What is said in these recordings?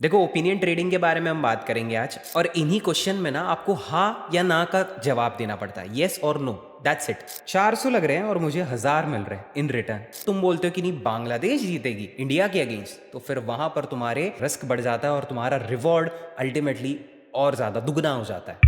देखो, opinion trading के बारे में हम बात करेंगे आज, और इन्हीं क्वेश्चन में ना आपको हाँ या ना का जवाब देना पड़ता है, येस और नो, दैट्स इट। 400 लग रहे हैं और मुझे 1000 मिल रहे हैं इन रिटर्न। तुम बोलते हो कि नहीं, बांग्लादेश जीतेगी इंडिया के अगेंस्ट, तो फिर वहां पर तुम्हारे रिस्क बढ़ जाता है और तुम्हारा रिवॉर्ड अल्टीमेटली और ज्यादा दुगना हो जाता है।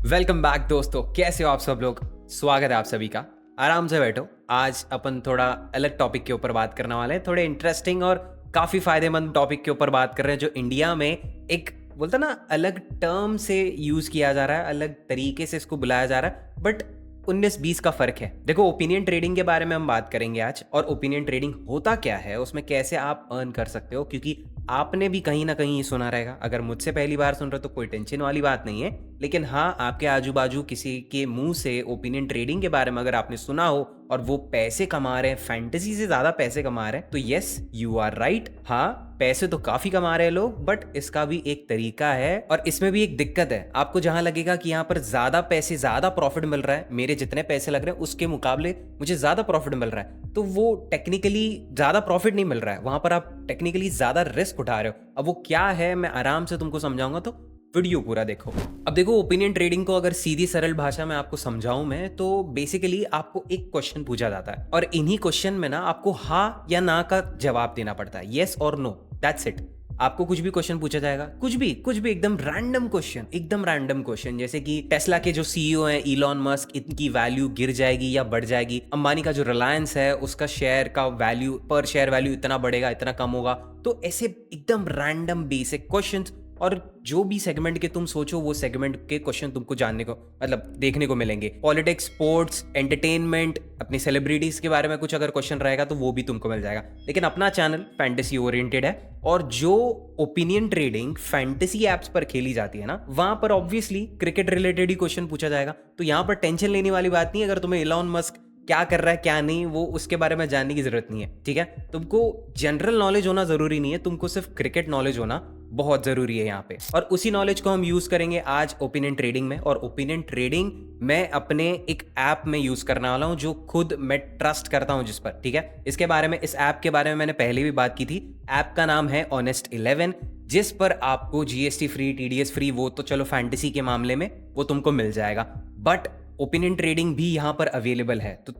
वेलकम बैक दोस्तों, कैसे हो आप सब लोग? स्वागत है आप सभी का। आराम से बैठो, आज अपन थोड़ा अलग टॉपिक के ऊपर बात करने वाले हैं, थोड़े इंटरेस्टिंग और काफी फायदेमंद टॉपिक के ऊपर बात कर रहे हैं, जो इंडिया में एक बोलता ना अलग टर्म से यूज किया जा रहा है, अलग तरीके से इसको बुलाया जा रहा है, बट 19-20 का फर्क है। देखो, ओपिनियन ट्रेडिंग के बारे में हम बात करेंगे आज, और ओपिनियन ट्रेडिंग होता क्या है, उसमें कैसे आप अर्न कर सकते हो, क्योंकि आपने भी कहीं ना कहीं सुना रहेगा। अगर मुझसे पहली बार सुन रहे हो तो कोई टेंशन वाली बात नहीं है, लेकिन हाँ, आपके आजू बाजू किसी के मुंह से ओपिनियन ट्रेडिंग के बारे में अगर आपने सुना हो और वो पैसे कमा रहे हैं, फैंटेसी से ज्यादा पैसे कमा रहे हैं, तो यस, यू आर राइट। हाँ, पैसे तो काफी कमा रहे हैं लोग, बट इसका भी एक तरीका है और इसमें भी एक दिक्कत है। आपको जहां लगेगा कि यहाँ पर ज्यादा पैसे, ज्यादा प्रॉफिट मिल रहा है, मेरे जितने पैसे लग रहे हैं उसके मुकाबले मुझे ज्यादा प्रॉफिट मिल रहा है, तो वो टेक्निकली ज्यादा प्रॉफिट नहीं मिल रहा है, वहां पर आप टेक्निकली ज्यादा रिस्क उठा रहे हो। अब वो क्या है, मैं आराम से तुमको समझाऊंगा, तो वीडियो पूरा देखो। अब देखो, ओपिनियन ट्रेडिंग को अगर सीधी सरल भाषा में आपको समझाऊं मैं, तो बेसिकली आपको एक क्वेश्चन पूछा जाता है और इन्हीं क्वेश्चन में ना आपको हाँ या ना का जवाब देना पड़ता है, येस और नो, दैट्स इट। आपको कुछ भी क्वेश्चन पूछा जाएगा, कुछ भी एकदम रैंडम क्वेश्चन, एकदम रैंडम क्वेश्चन, जैसे कि टेस्ला के जो सीईओ हैं इलॉन मस्क, इनकी वैल्यू गिर जाएगी या बढ़ जाएगी, अंबानी का जो रिलायंस है उसका शेयर का वैल्यू, पर शेयर वैल्यू इतना बढ़ेगा, इतना कम होगा। तो ऐसे एकदम रैंडम बेसिक क्वेश्चंस, और जो भी सेगमेंट के तुम सोचो वो सेगमेंट के क्वेश्चन तुमको जानने को, मतलब देखने को मिलेंगे। पॉलिटिक्स, स्पोर्ट्स, एंटरटेनमेंट, अपनी सेलिब्रिटीज के बारे में कुछ अगर क्वेश्चन रहेगा तो वो भी तुमको मिल जाएगा। लेकिन अपना चैनल फैंटेसी ओरिएंटेड है, और जो ओपिनियन ट्रेडिंग फैंटेसी एप्स पर खेली जाती है ना, वहां पर ऑब्वियसली क्रिकेट रिलेटेड ही क्वेश्चन पूछा जाएगा। तो यहाँ पर टेंशन लेने वाली बात नहीं है, अगर तुम्हें इलॉन मस्क क्या कर रहा है क्या नहीं, वो उसके बारे में जानने की जरूरत नहीं है, ठीक है। तुमको जनरल नॉलेज होना जरूरी नहीं है, तुमको सिर्फ क्रिकेट नॉलेज होना बहुत जरूरी है यहाँ पे, और उसी नॉलेज को हम यूज करेंगे आज ओपिनियन ट्रेडिंग में। और ओपिनियन ट्रेडिंग मैं अपने एक ऐप में यूज करने वाला हूँ, जो खुद मैं ट्रस्ट करता हूँ जिस पर, ठीक है। इसके बारे में, इस ऐप के बारे में मैंने पहले भी बात की थी। ऐप का नाम है Honest11, जिस पर आपको जीएसटी फ्री, टीडीएस फ्री, वो तो चलो फैंटेसी के मामले में वो तुमको मिल जाएगा, बट ओपिनियन ट्रेडिंग भी यहाँ पर अवेलेबल है। तो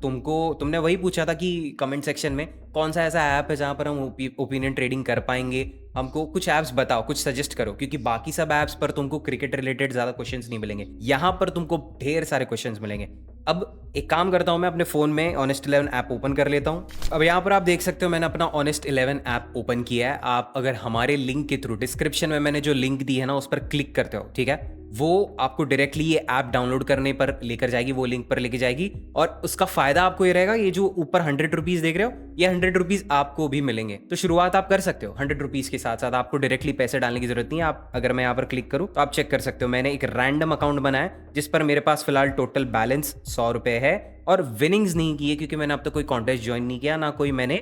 तुमने वही पूछा था कि कमेंट सेक्शन में कौन सा ऐसा ऐप है जहाँ पर हम ओपिनियन ट्रेडिंग कर पाएंगे, हमको कुछ ऐप्स बताओ, कुछ सजेस्ट करो, क्योंकि बाकी सब ऐप्स पर तुमको क्रिकेट रिलेटेड ज्यादा क्वेश्चंस नहीं मिलेंगे, यहाँ पर तुमको ढेर सारे क्वेश्चंस मिलेंगे। अब एक काम करता हूँ, मैं अपने फोन में Honest11 ऐप ओपन कर लेता हूँ। अब यहाँ पर आप देख सकते हो मैंने अपना Honest11 ऐप ओपन किया है। आप अगर हमारे लिंक के थ्रू, डिस्क्रिप्शन में मैंने जो लिंक दी है ना, उस पर क्लिक करते हो, ठीक है, वो आपको डायरेक्टली ये ऐप डाउनलोड करने पर लेकर जाएगी, वो लिंक पर लेके जाएगी। और उसका फायदा आपको ये रहेगा, ये जो ऊपर 100 रुपीज देख रहे हो, ये 100 रुपीज आपको भी मिलेंगे। तो शुरुआत आप कर सकते हो 100 रुपीज के साथ साथ, आपको डायरेक्टली पैसे डालने की जरूरत नहीं है। आप अगर मैं यहाँ पर क्लिक करूँ तो आप चेक कर सकते हो, मैंने एक रैंडम अकाउंट बनाया जिस पर मेरे पास फिलहाल टोटल बैलेंस 100 रुपए है, और विनिंग्स नहीं की है क्योंकि मैंने अब तक कोई कॉन्टेस्ट ज्वाइन नहीं किया, ना कोई मैंने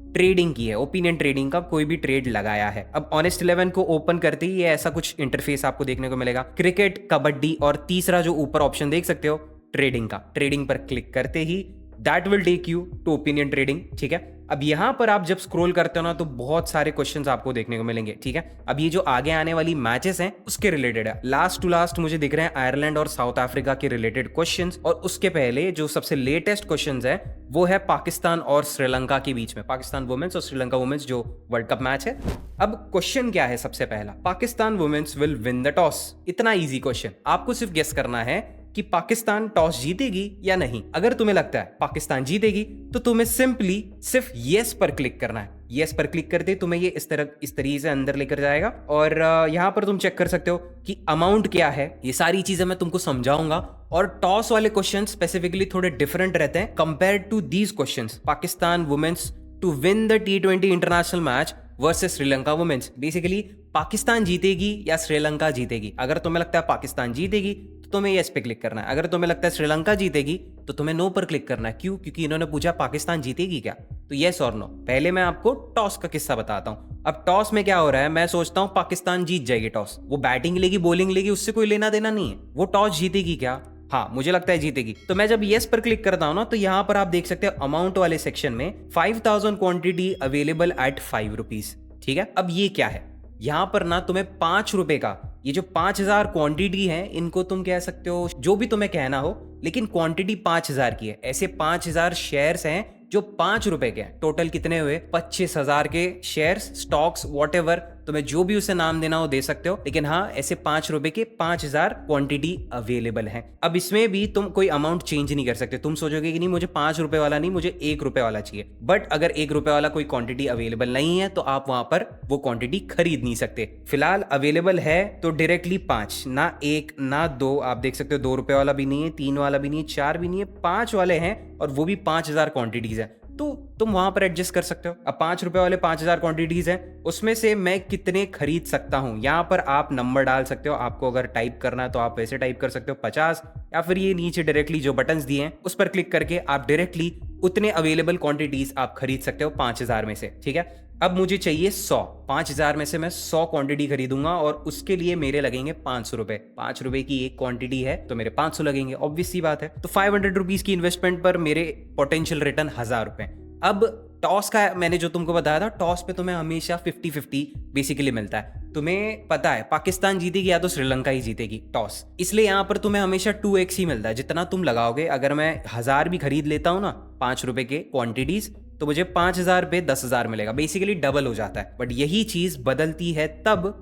ट्रेडिंग की है, ओपिनियन ट्रेडिंग का कोई भी ट्रेड लगाया है। अब Honest11 को ओपन करते ही ये ऐसा कुछ इंटरफेस आपको देखने को मिलेगा, क्रिकेट, कबड्डी, और तीसरा जो ऊपर ऑप्शन देख सकते हो ट्रेडिंग का, ट्रेडिंग पर क्लिक करते ही that will take you to opinion trading, ठीक है। अब यहाँ पर आप जब स्क्रॉल करते हो ना, तो बहुत सारे क्वेश्चंस आपको देखने को मिलेंगे, ठीक है। अब ये जो आगे आने वाली मैचेस हैं उसके रिलेटेड है, लास्ट टू लास्ट मुझे दिख रहे हैं आयरलैंड और साउथ अफ्रीका के रिलेटेड क्वेश्चंस, और उसके पहले जो सबसे लेटेस्ट क्वेश्चंस है वो है पाकिस्तान और श्रीलंका के बीच में, पाकिस्तान वुमेन्स और श्रीलंका वुमेन्स जो वर्ल्ड कप मैच है। अब क्वेश्चन क्या है, सबसे पहला, Pakistan women's will win the toss. इतना इजी क्वेश्चन, आपको सिर्फ गेस करना है कि पाकिस्तान टॉस जीतेगी या नहीं। अगर तुम्हें लगता है पाकिस्तान जीतेगी तो तुम्हें सिंपली सिर्फ येस पर क्लिक करना है। येस पर क्लिक करते तुम्हें ये इस तरीके से अंदर लेकर जाएगा, और यहाँ पर तुम चेक कर सकते हो कि अमाउंट क्या है। ये सारी चीजें मैं तुमको समझाऊंगा, और टॉस वाले क्वेश्चन स्पेसिफिकली थोड़े डिफरेंट रहते हैं compare to these questions. Pakistan women's to win the T20 international match versus Sri Lanka women's. Basically Pakistan जीतेगी या श्रीलंका जीतेगी। अगर तुम्हें लगता है पाकिस्तान जीतेगी तो तुम्हें यस पे क्लिक करना है, अगर तुम्हें लगता है श्रीलंका जीतेगी तो तुम्हें नो पर क्लिक करना है। क्यों? क्योंकि इन्होंने पूछा पाकिस्तान जीतेगी क्या, तो यस और नो। पहले मैं आपको टॉस का किस्सा बताता हूं। अब टॉस में क्या हो रहा है, मैं सोचता हूं पाकिस्तान जीत जाएगी टॉस, वो बैटिंग लेगी बॉलिंग लेगी उससे कोई लेना देना नहीं है, वो टॉस जीतेगी क्या, हाँ मुझे लगता है जीतेगी। तो मैं जब येस पर क्लिक करता हूं ना, तो यहां पर आप देख सकते हो अमाउंट वाले सेक्शन में 5000 क्वांटिटी अवेलेबल एट 5 रुपीज। ठीक है, अब ये क्या है, यहाँ पर ना तुम्हें 5 रुपए का, ये जो 5,000 क्वांटिटी है, इनको तुम कह सकते हो जो भी तुम्हें कहना हो, लेकिन क्वांटिटी 5,000 की है। ऐसे 5,000 शेयर्स हैं जो 5 रुपए के हैं। टोटल कितने हुए? 25,000 के शेयर्स, स्टॉक्स, वॉटएवर, तुम्हें जो भी उसे नाम देना हो दे सकते हो, लेकिन हाँ, ऐसे 5 रुपए के 5,000 क्वांटिटी अवेलेबल है। अब इसमें भी तुम कोई अमाउंट चेंज नहीं कर सकते। तुम सोचोगे कि नहीं, मुझे 5 रुपए वाला नहीं, मुझे 1 रुपए वाला चाहिए, बट अगर 1 रुपए वाला कोई क्वांटिटी अवेलेबल नहीं है तो आप वहां पर वो क्वांटिटी खरीद नहीं सकते। फिलहाल अवेलेबल है तो डायरेक्टली 5, ना 1 ना 2, आप देख सकते हो 2 रुपए वाला भी नहीं है, 3 वाला भी नहीं है, 4 भी नहीं है, 5 वाले हैं, और वो भी 5,000 क्वांटिटीज है। तो तुम वहां पर एडजस्ट कर सकते हो। अब 5 रुपए वाले 5,000 क्वांटिटीज हैं, उसमें से मैं कितने खरीद सकता हूं, यहां पर आप नंबर डाल सकते हो। आपको अगर टाइप करना है तो आप वैसे टाइप कर सकते हो 50, या फिर ये नीचे डायरेक्टली जो बटन्स दिए हैं उस पर क्लिक करके आप डायरेक्टली उतने अवेलेबल क्वांटिटीज आप खरीद सकते हो 5,000 में से। ठीक है, अब मुझे चाहिए 100, 5,000 में से मैं 100 क्वांटिटी खरीदूंगा और उसके लिए मेरे लगेंगे 500 रुपए। 5 रुपए की एक क्वांटिटी है तो मेरे 500 लगेंगे, ऑब्वियस सी बात है। तो 500 रुपीज की इन्वेस्टमेंट पर मेरे पोटेंशियल रिटर्न 1,000 रुपए। अब टॉस का मैंने जो तुमको बताया था, टॉस पे तुम्हें हमेशा 50-50 बेसिकली मिलता है। तुम्हें पता है पाकिस्तान जीतेगी या तो श्रीलंका ही जीतेगी टॉस, इसलिए यहाँ पर तुम्हें हमेशा 2x ही मिलता है जितना तुम लगाओगे। अगर मैं 1,000 भी खरीद लेता हूँ ना 5 रुपए के क्वांटिटीज, तो मुझे 5,000 पे 10,000 मिलेगा, बेसिकली डबल हो जाता है। बट यही चीज बदलती है तब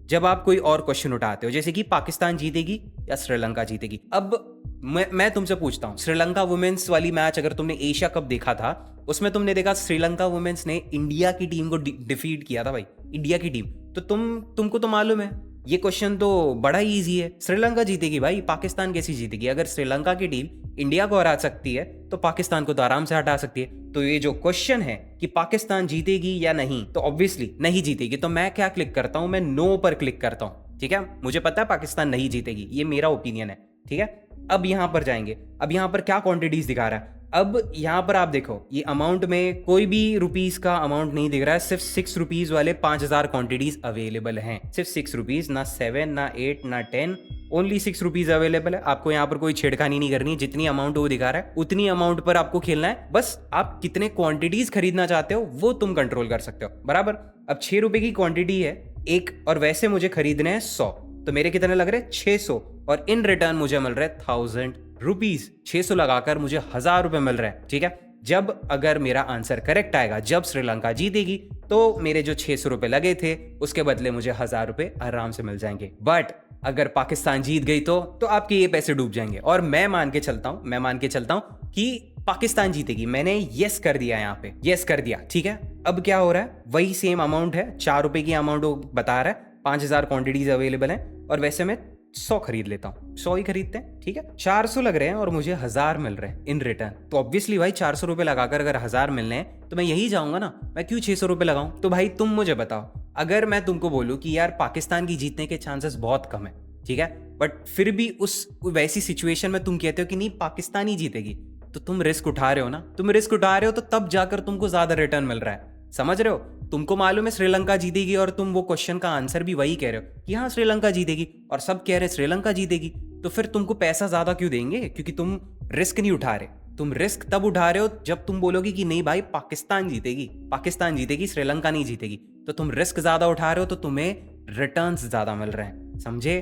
जब आप कोई और क्वेश्चन उठाते हो, जैसे कि पाकिस्तान जीतेगी या श्रीलंका जीतेगी। अब मैं तुमसे पूछता हूँ, श्रीलंका वुमेन्स वाली मैच अगर तुमने एशिया कप देखा था, उसमें तुमने देखा श्रीलंका वुमेन्स ने इंडिया की टीम को डिफीट किया था भाई, इंडिया की टीम। तो तुमको तो मालूम है, ये क्वेश्चन तो बड़ा ही इजी है। श्रीलंका जीतेगी भाई, पाकिस्तान कैसी जीतेगी? अगर श्रीलंका की टीम इंडिया को हरा सकती है तो पाकिस्तान को तो आराम से हटा सकती है। तो ये जो क्वेश्चन है कि पाकिस्तान जीतेगी या नहीं, तो ऑब्वियसली नहीं जीतेगी। तो मैं क्या क्लिक करता हूं? मैं नो पर क्लिक करता हूं। ठीक है, मुझे पता है पाकिस्तान नहीं जीतेगी, ये मेरा ओपिनियन है। ठीक है, अब यहां पर जाएंगे। अब यहां पर क्या क्वांटिटीज दिखा रहा है? अब यहां पर आप देखो, ये अमाउंट में कोई भी रुपीस का अमाउंट नहीं दिख रहा है, सिर्फ 6 रुपीज वाले 5,000 क्वांटिटीज अवेलेबल हैं। सिर्फ 6 रुपीज, ना 7 ना 8 ना 10, ओनली 6 रुपीज अवेलेबल है। आपको यहाँ पर कोई छेड़खानी नहीं करनी, जितनी अमाउंट वो दिखा रहा है उतनी अमाउंट पर आपको खेलना है। बस आप कितने क्वांटिटीज खरीदना चाहते हो वो तुम कंट्रोल कर सकते हो, बराबर। अब 6 रुपए की क्वांटिटी है एक, और वैसे मुझे खरीदने हैं 100, तो मेरे कितने लग रहे हैं? 600, और इन रिटर्न मुझे मिल रहा है 1,000 रुपीज। 600 लगाकर मुझे 1,000 रुपए मिल रहे हैं। ठीक है, जब अगर मेरा आंसर करेक्ट आएगा, जब श्रीलंका जीतेगी, तो मेरे जो 600 रुपए लगे थे उसके बदले मुझे 1,000 रुपए आराम से मिल जाएंगे। बट अगर पाकिस्तान जीत गई तो आपके ये पैसे डूब जाएंगे। और मैं मान के चलता हूं कि पाकिस्तान जीतेगी। मैंने यस कर दिया, यहाँ पे यस कर दिया। ठीक है, अब क्या हो रहा है? वही सेम अमाउंट है, 4 रुपए की अमाउंट वो बता रहा है, 5,000 क्वांटिटीज अवेलेबल है, और वैसे मैं 100 खरीद लेता हूँ, 100 ही खरीदते हैं। ठीक है, 400 लग रहे हैं और मुझे 1,000 मिल रहे हैं इन रिटर्न। तो ऑब्वियसली भाई 400 रुपए लगाकर अगर 1,000 मिलने हैं तो मैं यही जाऊंगा ना, मैं क्यों 600 रुपए लगाऊं? तो भाई तुम मुझे बताओ, अगर मैं तुमको बोलूं कि यार पाकिस्तान की जीतने के चांसेस बहुत कम है, ठीक है, बट फिर भी उस वैसी सिचुएशन में तुम कहते हो कि नहीं पाकिस्तान ही जीतेगी, तो तुम रिस्क उठा रहे हो ना। तुम रिस्क उठा रहे हो तो तब जाकर तुमको ज्यादा रिटर्न मिल रहा है, समझ रहे हो? तुमको मालूम है श्रीलंका जीतेगी और तुम वो क्वेश्चन का आंसर भी वही कह रहे हो कि हाँ श्रीलंका जीतेगी, और सब कह रहे हैं श्रीलंका जीतेगी, तो फिर तुमको पैसा ज्यादा क्यों देंगे? क्योंकि तुम रिस्क नहीं उठा रहे। तुम रिस्क तब उठा रहे हो जब तुम बोलोगे कि नहीं भाई पाकिस्तान जीतेगी, श्रीलंका नहीं जीतेगी। तो तुम रिस्क ज्यादा उठा रहे हो तो तुम्हें रिटर्न्स ज्यादा मिल रहे हैं, समझे?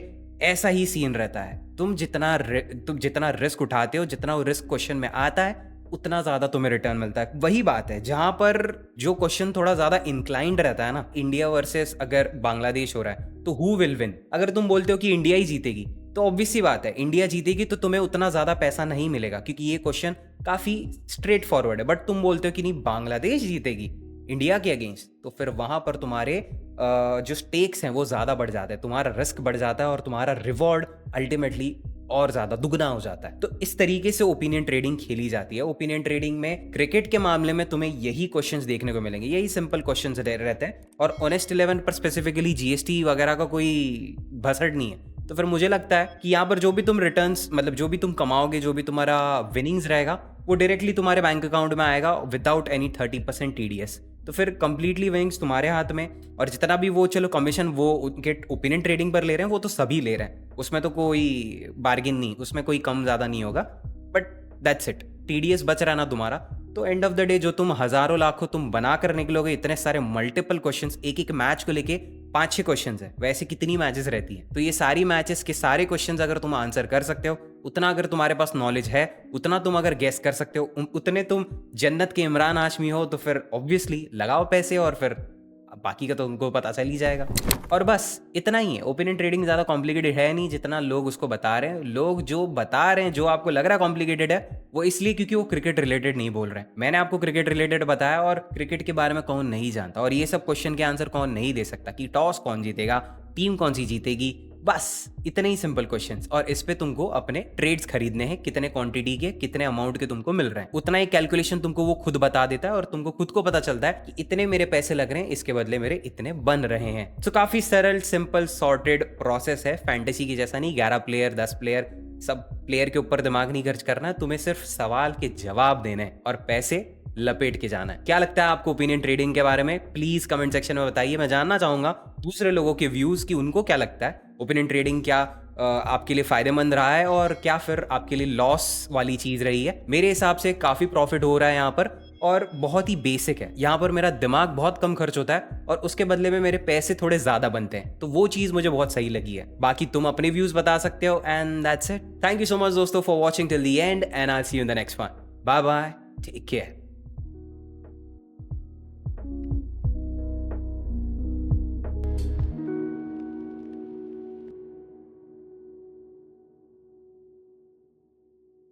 ऐसा ही सीन रहता है। तुम जितना रिस्क उठाते हो, जितना वो रिस्क क्वेश्चन में आता है, उतना ज्यादा तुम्हें रिटर्न मिलता है। वही बात है जहां पर जो क्वेश्चन थोड़ा ज्यादा इंक्लाइंड रहता है ना, इंडिया वर्सेस अगर बांग्लादेश हो रहा है तो हु विल विन? अगर तुम बोलते हो कि इंडिया ही जीतेगी, तो ऑब्वियस सी बात है इंडिया जीतेगी, तो तुम्हें उतना ज्यादा पैसा नहीं मिलेगा क्योंकि ये क्वेश्चन काफी स्ट्रेट फॉरवर्ड है। बट तुम बोलते हो कि नहीं बांग्लादेश जीतेगी इंडिया के अगेंस्ट, तो फिर वहां पर तुम्हारे जो स्टेक्स हैं वो ज्यादा बढ़ जाते हैं, तुम्हारा रिस्क बढ़ जाता है और तुम्हारा रिवॉर्ड अल्टीमेटली और ज्यादा दुगना हो जाता है। तो इस तरीके से ओपिनियन ट्रेडिंग खेली जाती है। ओपिनियन ट्रेडिंग में क्रिकेट के मामले में तुम्हें यही क्वेश्चंस देखने को मिलेंगे, यही सिंपल क्वेश्चंस रहते हैं, और ऑनेस्ट 11 पर स्पेसिफिकली जीएसटी वगैरह का कोई भसड़ नहीं है। तो फिर मुझे लगता है कि यहाँ पर जो भी तुम रिटर्न्स, मतलब जो भी तुम कमाओगे, जो भी तुम्हारा विनिंग्स रहेगा, वो डायरेक्टली तुम्हारे बैंक अकाउंट में आएगा विदाउट एनी 30% TDS। तो फिर कंप्लीटली विंग्स तुम्हारे हाथ में, और जितना भी वो चलो कमीशन वो उनके ओपिनियन ट्रेडिंग पर ले रहे हैं वो तो सभी ले रहे हैं, उसमें तो कोई बार्गिन नहीं, उसमें कोई कम ज़्यादा नहीं होगा। बट दैट्स इट, TDS बच रहा ना तुम्हारा, तो एंड ऑफ द डे जो तुम हजारों लाखों तुम बना कर निकलोगे, इतने सारे मल्टीपल क्वेश्चंस, एक एक मैच को लेके 5-6 क्वेश्चंस है, वैसे कितनी मैचेस रहती हैं, तो ये सारी मैचेस के सारे क्वेश्चंस अगर तुम आंसर कर सकते हो, उतना अगर तुम्हारे पास नॉलेज है, उतना तुम अगर गेस कर सकते हो, उतने तुम जन्नत के इमरान हाशमी हो, तो फिर ऑब्वियसली लगाओ पैसे और फिर बाकी का तो उनको पता चल ही जाएगा। और बस इतना ही है। ओपिनियन ट्रेडिंग ज़्यादा कॉम्प्लिकेटेड है नहीं जितना लोग उसको बता रहे हैं। लोग जो बता रहे हैं, जो आपको लग रहा है कॉम्प्लिकेटेड है, वो इसलिए क्योंकि वो क्रिकेट रिलेटेड नहीं बोल रहे हैं। मैंने आपको क्रिकेट रिलेटेड बताया और क्रिकेट के बारे में कौन नहीं जानता, और ये सब क्वेश्चन के आंसर कौन नहीं दे सकता कि टॉस कौन जीतेगा, टीम कौन सी जीतेगी, बस इतने ही सिंपल क्वेश्चंस। और इस पे तुमको अपने ट्रेड्स खरीदने हैं, कितने क्वांटिटी के कितने अमाउंट के तुमको मिल रहे हैं, उतना ही कैलकुलेशन तुमको वो खुद बता देता है और तुमको खुद को पता चलता है कि इतने मेरे पैसे लग रहे हैं, इसके बदले मेरे इतने बन रहे हैं। तो काफी सरल, सिंपल, सॉर्टेड प्रोसेस है। फैंटेसी की जैसा नहीं 11 प्लेयर 10 प्लेयर सब प्लेयर के ऊपर दिमाग नहीं खर्च करना है। तुम्हें सिर्फ सवाल के जवाब देने हैं और पैसे लपेट के जाना है। क्या लगता है आपको ओपिनियन ट्रेडिंग के बारे में? प्लीज कमेंट सेक्शन में बताइए। मैं जानना चाहूंगा दूसरे लोगों के व्यूज की, उनको क्या लगता है ओपिनियन ट्रेडिंग क्या आपके लिए फायदेमंद रहा है और क्या फिर आपके लिए लॉस वाली चीज रही है? मेरे हिसाब से काफी प्रॉफिट हो रहा है यहाँ पर और बहुत ही बेसिक है। यहाँ पर मेरा दिमाग बहुत कम खर्च होता है और उसके बदले में मेरे पैसे थोड़े ज्यादा बनते हैं, तो वो चीज मुझे बहुत सही लगी है। बाकी तुम अपने व्यूज बता सकते हो। And that's it. Thank you so much दोस्तों for watching till the end and I see you in the next one. Bye bye, take care.